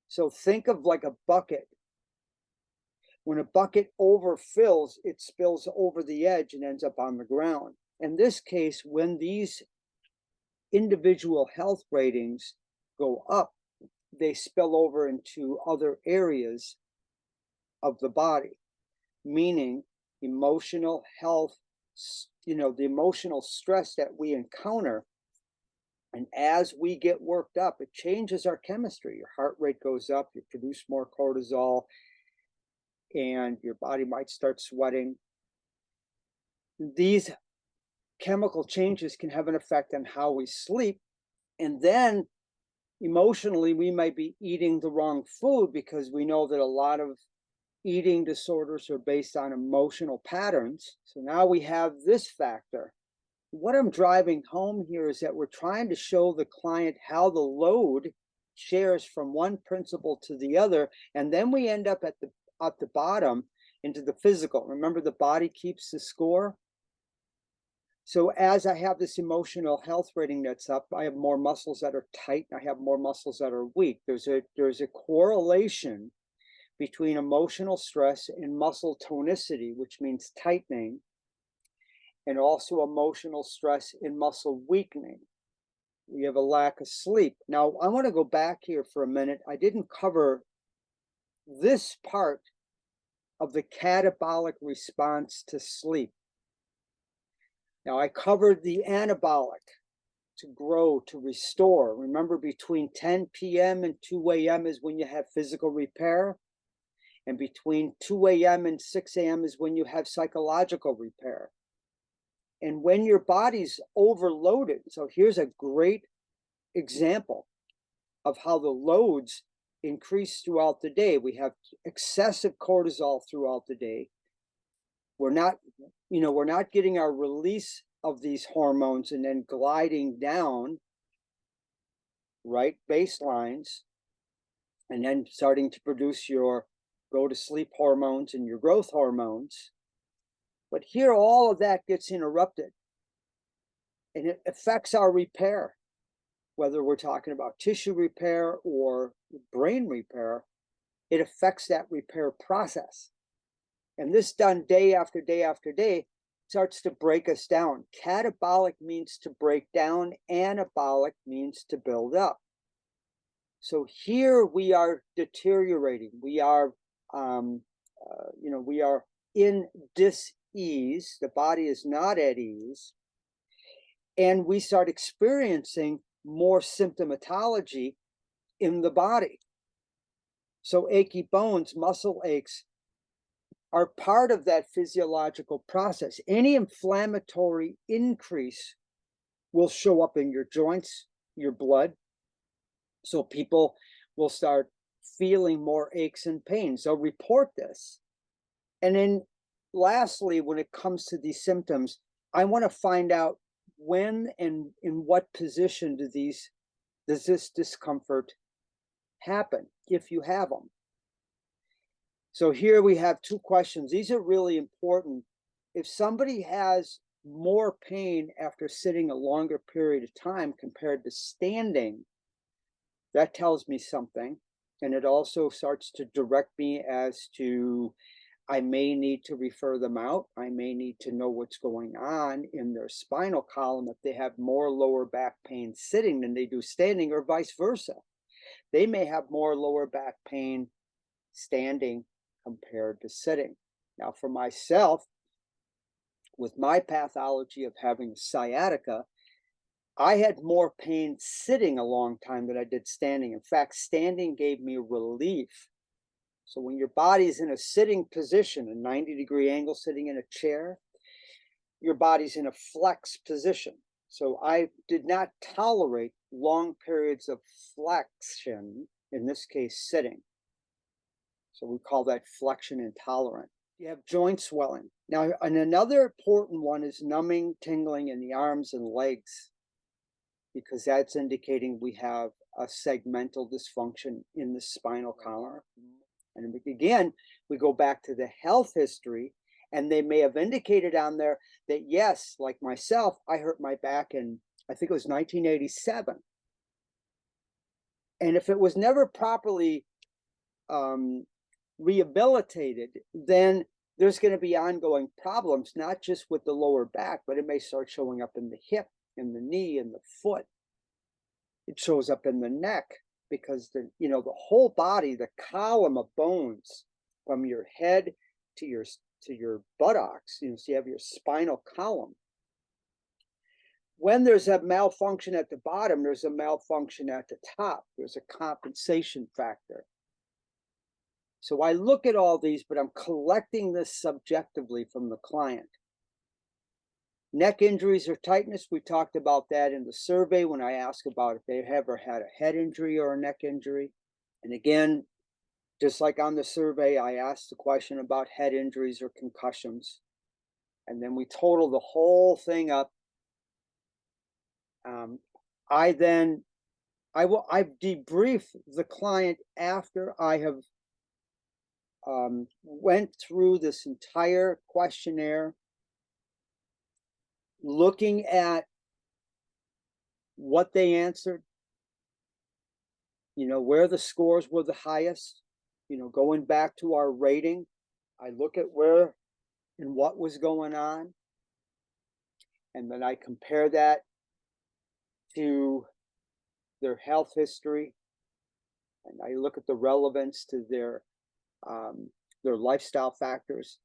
So think of like a bucket. When a bucket overfills, it spills over the edge and ends up on the ground. In this case, when these individual health ratings go up, they spill over into other areas of the body, meaning emotional health, you know, the emotional stress that we encounter. And as we get worked up, it changes our chemistry. Your heart rate goes up, you produce more cortisol, and your body might start sweating. These chemical changes can have an effect on how we sleep. And then emotionally, we might be eating the wrong food, because we know that a lot of eating disorders are based on emotional patterns. So now we have this factor. What I'm driving home here is that we're trying to show the client how the load shares from one principle to the other, and then we end up at the bottom into the physical. Remember, the body keeps the score. So as I have this emotional health rating that's up, I have more muscles that are tight, and I have more muscles that are weak. There's a correlation between emotional stress and muscle tonicity, which means tightening. and also emotional stress and muscle weakening. We have a lack of sleep. Now, I want to go back here for a minute. I didn't cover this part of the catabolic response to sleep. Now, I covered the anabolic, to grow, to restore. Remember, between 10 p.m. and 2 a.m. is when you have physical repair. And between 2 a.m. and 6 a.m. is when you have psychological repair. And when your body's overloaded, so here's a great example of how the loads increase throughout the day. We have excessive cortisol throughout the day. We're not getting our release of these hormones and then gliding down, right, baselines, and then starting to produce your go to sleep hormones and your growth hormones. But here, all of that gets interrupted, and it affects our repair, whether we're talking about tissue repair or brain repair. It affects that repair process. And this done day after day after day starts to break us down. Catabolic means to break down, anabolic means to build up. So here we are deteriorating. We are, we are in dis-ease. The body is not at ease. And we start experiencing more symptomatology in the body. So achy bones, muscle aches are part of that physiological process. Any inflammatory increase will show up in your joints, your blood. So people will start feeling more aches and pains. They'll report this. And then lastly, when it comes to these symptoms, I want to find out when and in what position does this discomfort happen, if you have them. So here we have two questions. These are really important. If somebody has more pain after sitting a longer period of time compared to standing, that tells me something. And it also starts to direct me as to, I may need to refer them out. I may need to know what's going on in their spinal column if they have more lower back pain sitting than they do standing, or vice versa. They may have more lower back pain standing compared to sitting. Now, for myself, with my pathology of having sciatica, I had more pain sitting a long time than I did standing. In fact, standing gave me relief. So when your body's in a sitting position, a 90-degree angle sitting in a chair, your body's in a flex position. So I did not tolerate long periods of flexion, in this case, sitting. So we call that flexion intolerant. You have joint swelling. Now, and another important one is numbing, tingling in the arms and legs, because that's indicating we have a segmental dysfunction in the spinal column. And again, we go back to the health history, and they may have indicated on there that, yes, like myself, I hurt my back in, I think it was 1987. And if it was never properly rehabilitated, then there's going to be ongoing problems, not just with the lower back, but it may start showing up in the hip, in the knee, in the foot. It shows up in the neck, because the whole body, the column of bones from your head to your buttocks, so you have your spinal column. When there's a malfunction at the bottom, there's a malfunction at the top. There's a compensation factor. So I look at all these, but I'm collecting this subjectively from the client. Neck injuries or tightness, we talked about that in the survey when I asked about if they ever had a head injury or a neck injury. And again, just like on the survey, I asked the question about head injuries or concussions. And then we total the whole thing up. I debrief the client after I have went through this entire questionnaire, looking at what they answered, where the scores were the highest, going back to our rating. I look at where and what was going on. And then I compare that to their health history, and I look at the relevance to their lifestyle factors.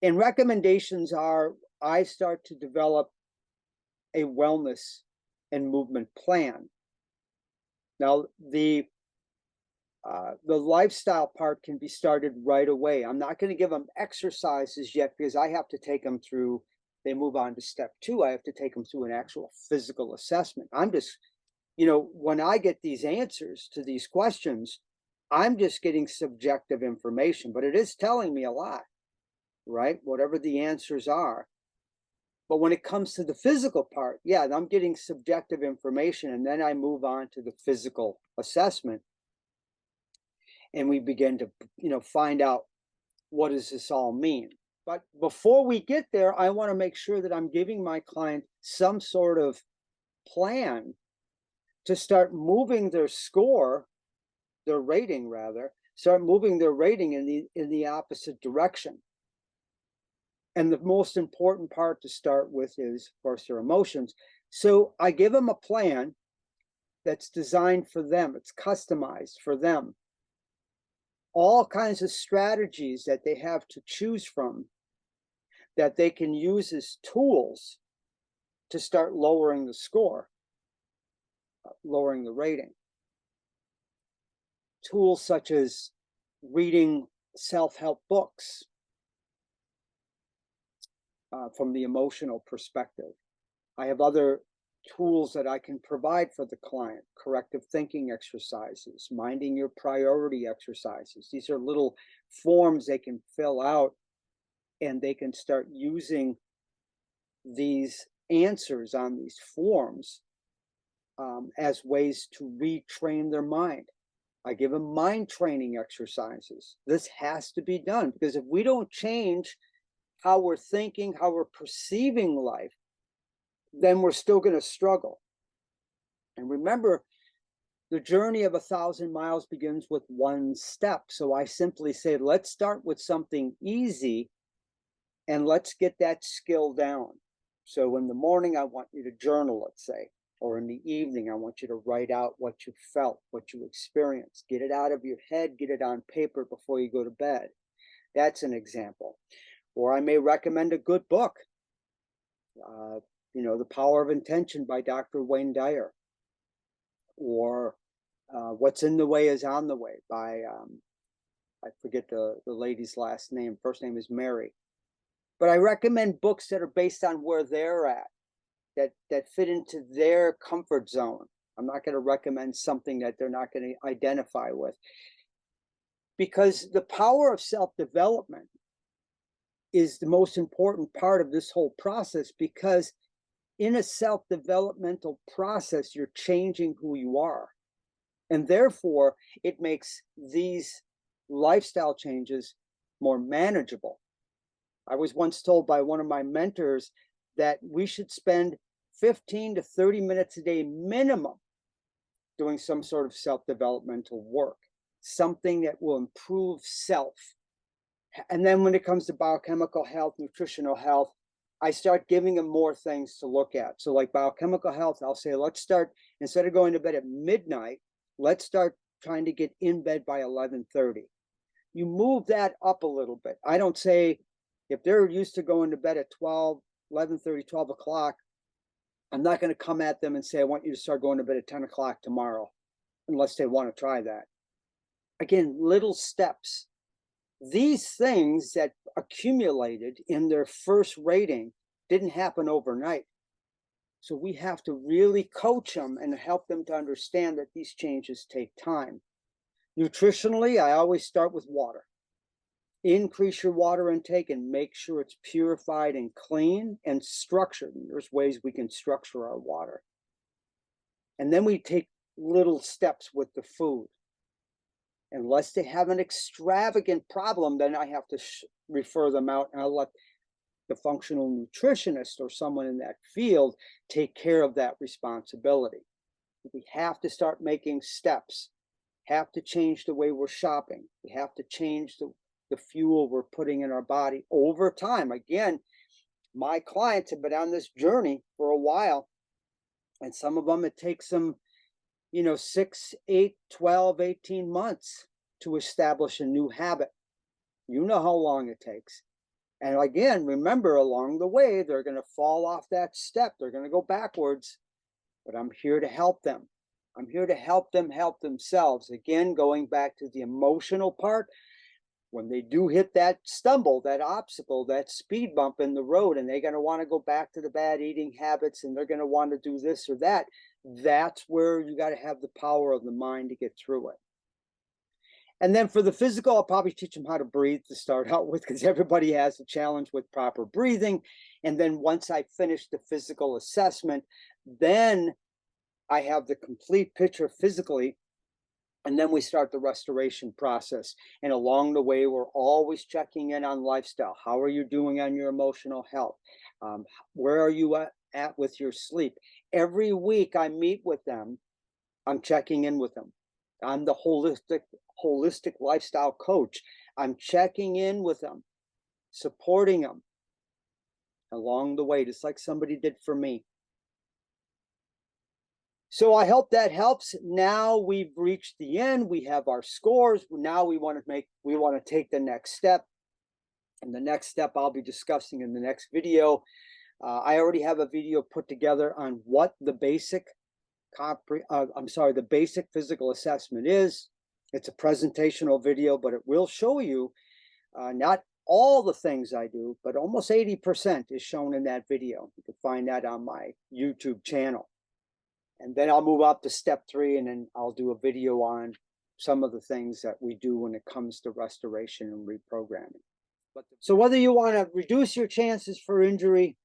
And recommendations are, I start to develop a wellness and movement plan. Now, the lifestyle part can be started right away. I'm not going to give them exercises yet because I have to take them through, they move on to step 2. I have to take them through an actual physical assessment. I'm just, when I get these answers to these questions, I'm just getting subjective information, but it is telling me a lot, right? Whatever the answers are. But when it comes to the physical part, yeah, I'm getting subjective information, and then I move on to the physical assessment. And we begin to, find out, what does this all mean? But before we get there, I want to make sure that I'm giving my client some sort of plan to start moving their score, their rating rather, start moving their rating in the opposite direction. And the most important part to start with is, of course, their emotions. So I give them a plan that's designed for them. It's customized for them. All kinds of strategies that they have to choose from that they can use as tools to start lowering the score, lowering the rating. Tools such as reading self-help books from the emotional perspective. I have other tools that I can provide for the client: corrective thinking exercises, minding your priority exercises. These are little forms they can fill out, and they can start using these answers on these forms as ways to retrain their mind. I give them mind training exercises. This has to be done, because if we don't change how we're thinking, how we're perceiving life, then we're still going to struggle. And remember, the journey of 1,000 miles begins with one step. So I simply say, let's start with something easy and let's get that skill down. So in the morning, I want you to journal, let's say, or in the evening, I want you to write out what you felt, what you experienced. Get it out of your head, get it on paper before you go to bed. That's an example. Or I may recommend a good book. The Power of Intention by Dr. Wayne Dyer, or What's in the Way is on the Way by, I forget the lady's last name. First name is Mary. But I recommend books that are based on where they're at, that fit into their comfort zone. I'm not going to recommend something that they're not going to identify with. Because the power of self-development is the most important part of this whole process, because in a self-developmental process, you're changing who you are. And therefore, it makes these lifestyle changes more manageable. I was once told by one of my mentors that we should spend 15 to 30 minutes a day minimum doing some sort of self-developmental work, something that will improve self. And then when it comes to biochemical health, nutritional health, I start giving them more things to look at. So like biochemical health, I'll say, let's start, instead of going to bed at midnight, let's start trying to get in bed by 11:30. You move that up a little bit. I don't say, if they're used to going to bed at 11:30, 12 o'clock, I'm not going to come at them and say, I want you to start going to bed at 10 o'clock tomorrow, unless they want to try that. Again, little steps. These things that accumulated in their first rating didn't happen overnight. So we have to really coach them and help them to understand that these changes take time. Nutritionally, I always start with water. Increase your water intake and make sure it's purified and clean and structured. And there's ways we can structure our water. And then we take little steps with the food. Unless they have an extravagant problem, then I have to refer them out, and I'll let the functional nutritionist or someone in that field take care of that responsibility. We have to start making steps, have to change the way we're shopping. We have to change the fuel we're putting in our body over time. Again, my clients have been on this journey for a while, and some of them, it takes them, 6, 8, 12, 18 months to establish a new habit. You know how long it takes. And again, remember, along the way, they're going to fall off that step. They're going to go backwards, but I'm here to help them. I'm here to help them help themselves. Again, going back to the emotional part, when they do hit that stumble, that obstacle, that speed bump in the road, and they're going to want to go back to the bad eating habits, and they're going to want to do this or that, that's where you got to have the power of the mind to get through it. And then for the physical, I'll probably teach them how to breathe to start out with, because everybody has a challenge with proper breathing. And then once I finish the physical assessment, then I have the complete picture physically. And then we start the restoration process. And along the way, we're always checking in on lifestyle. How are you doing on your emotional health? Where are you at with your sleep? Every week I meet with them. I'm checking in with them. I'm the holistic lifestyle coach. I'm checking in with them, supporting them along the way, just like somebody did for me. So I hope that helps. Now we've reached the end. We have our scores. Now we want to take the next step. And the next step I'll be discussing in the next video. I already have a video put together on what the basic physical assessment is. It's a presentational video, but it will show you not all the things I do, but almost 80% is shown in that video. You can find that on my YouTube channel. And then I'll move up to step 3, and then I'll do a video on some of the things that we do when it comes to restoration and reprogramming. So whether you want to reduce your chances for injury,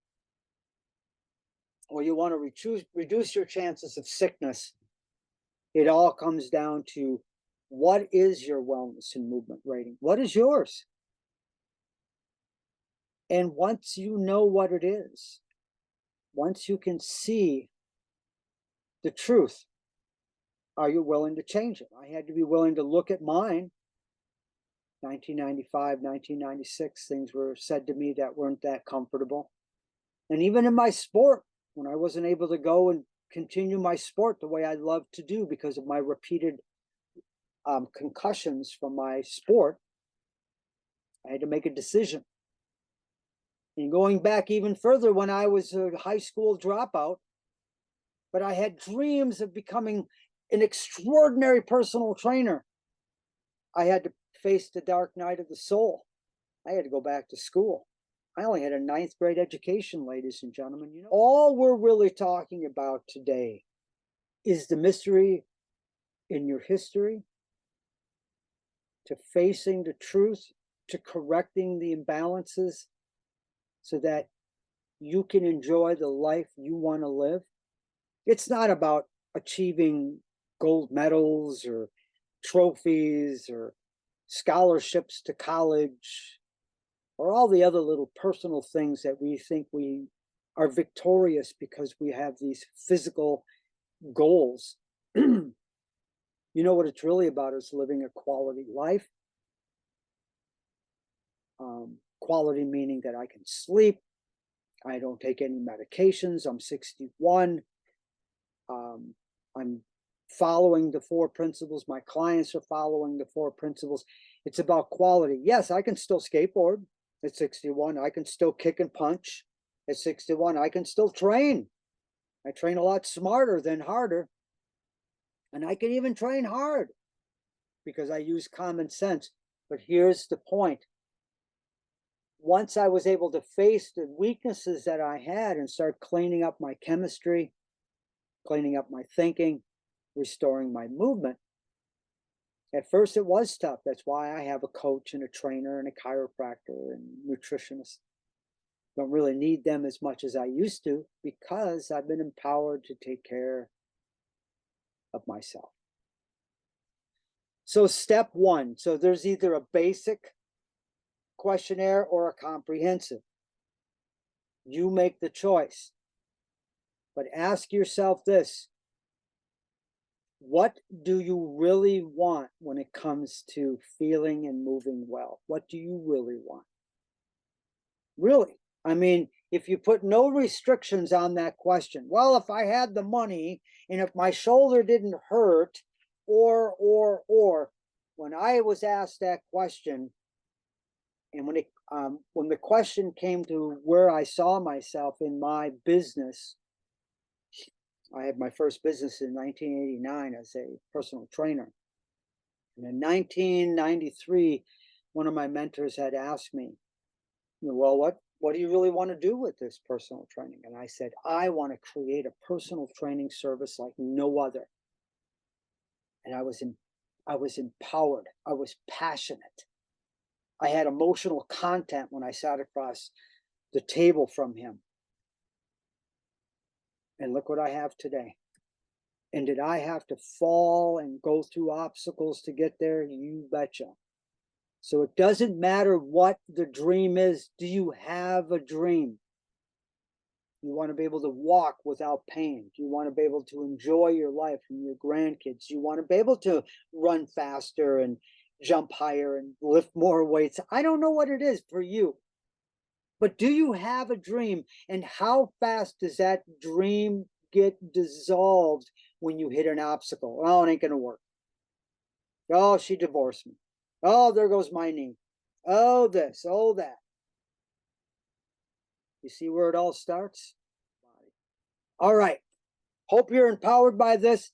or you want to reduce your chances of sickness, it all comes down to, what is your wellness and movement rating? What is yours? And once you know what it is, once you can see the truth, are you willing to change it? I had to be willing to look at mine. 1995, 1996, things were said to me that weren't that comfortable. And even in my sport, when I wasn't able to go and continue my sport the way I loved to do because of my repeated concussions from my sport, I had to make a decision. And going back even further, when I was a high school dropout, but I had dreams of becoming an extraordinary personal trainer, I had to face the dark night of the soul. I had to go back to school. I only had a 9th grade education, ladies and gentlemen. All we're really talking about today is the mystery in your history, to facing the truth, to correcting the imbalances so that you can enjoy the life you want to live. It's not about achieving gold medals or trophies or scholarships to college or all the other little personal things that we think we are victorious because we have these physical goals. You know what it's really about is living a quality life. Quality meaning that I can sleep. I don't take any medications. I'm 61. I'm following the 4 principles. My clients are following the 4 principles. It's about quality. Yes, I can still skateboard at 61. I can still kick and punch at 61. I can still train. I train a lot smarter than harder. And I can even train hard because I use common sense. But here's the point. Once I was able to face the weaknesses that I had and start cleaning up my chemistry, cleaning up my thinking, restoring my movement, at first it was tough. That's why I have a coach and a trainer and a chiropractor and nutritionist. Don't really need them as much as I used to because I've been empowered to take care of myself. So step 1. So there's either a basic questionnaire or a comprehensive. You make the choice. But ask yourself this: what do you really want when it comes to feeling and moving well? What do you really want? Really? I mean, if you put no restrictions on that question, well, if I had the money and if my shoulder didn't hurt, or, when I was asked that question, and when the question came to where I saw myself in my business, I had my first business in 1989 as a personal trainer. And in 1993, one of my mentors had asked me, well, what do you really want to do with this personal training? And I said, I want to create a personal training service like no other. And I was empowered. I was passionate. I had emotional content when I sat across the table from him. And look what I have today. And did I have to fall and go through obstacles to get there? You betcha. So it doesn't matter what the dream is. Do you have a dream? You want to be able to walk without pain. You want to be able to enjoy your life and your grandkids. You want to be able to run faster and jump higher and lift more weights. I don't know what it is for you, but do you have a dream? And how fast does that dream get dissolved when you hit an obstacle? Oh, it ain't going to work. Oh, she divorced me. Oh, there goes my knee. Oh, this, oh, that. You see where it all starts? All right. Hope you're empowered by this.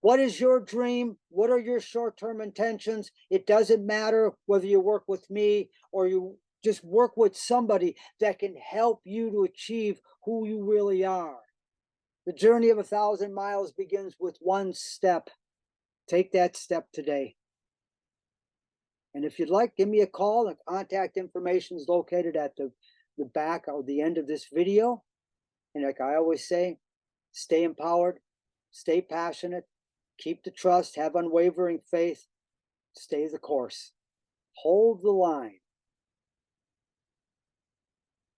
What is your dream? What are your short-term intentions? It doesn't matter whether you work with me or you just work with somebody that can help you to achieve who you really are. The journey of 1,000 miles begins with one step. Take that step today. And if you'd like, give me a call. The contact information is located at the back or the end of this video. And like I always say, stay empowered, stay passionate, keep the trust, have unwavering faith, stay the course, hold the line.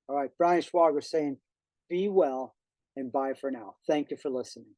All right, Brian Schwager saying, be well and bye for now. Thank you for listening.